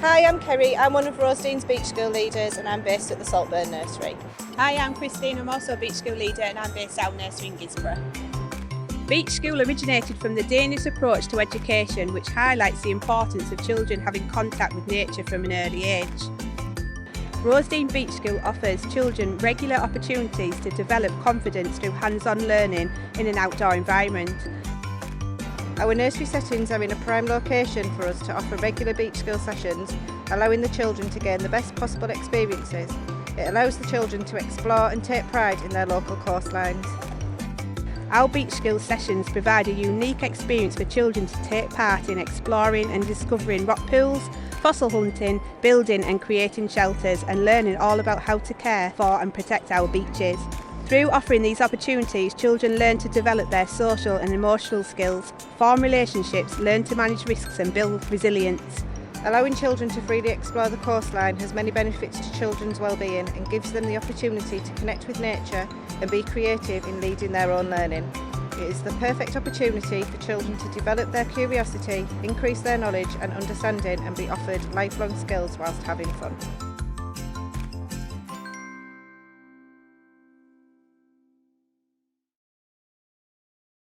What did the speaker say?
Hi, I'm Kerry. I'm one of Rosedene's Beach School leaders and I'm based at the Rosedene Nursery. Hi, I'm Christine. I'm also a Beach School leader and I'm based at our nursery in Gisborough. Beach School originated from the Danish approach to education, which highlights the importance of children having contact with nature from an early age. Rosedene Beach School offers children regular opportunities to develop confidence through hands-on learning in an outdoor environment. Our nursery settings are in a prime location for us to offer regular beach school sessions, allowing the children to gain the best possible experiences. It allows the children to explore and take pride in their local coastlines. Our beach school sessions provide a unique experience for children to take part in exploring and discovering rock pools, fossil hunting, building and creating shelters, and learning all about how to care for and protect our beaches. Through offering these opportunities, children learn to develop their social and emotional skills, form relationships, learn to manage risks and build resilience. Allowing children to freely explore the coastline has many benefits to children's well-being and gives them the opportunity to connect with nature and be creative in leading their own learning. It is the perfect opportunity for children to develop their curiosity, increase their knowledge and understanding, and be offered lifelong skills whilst having fun.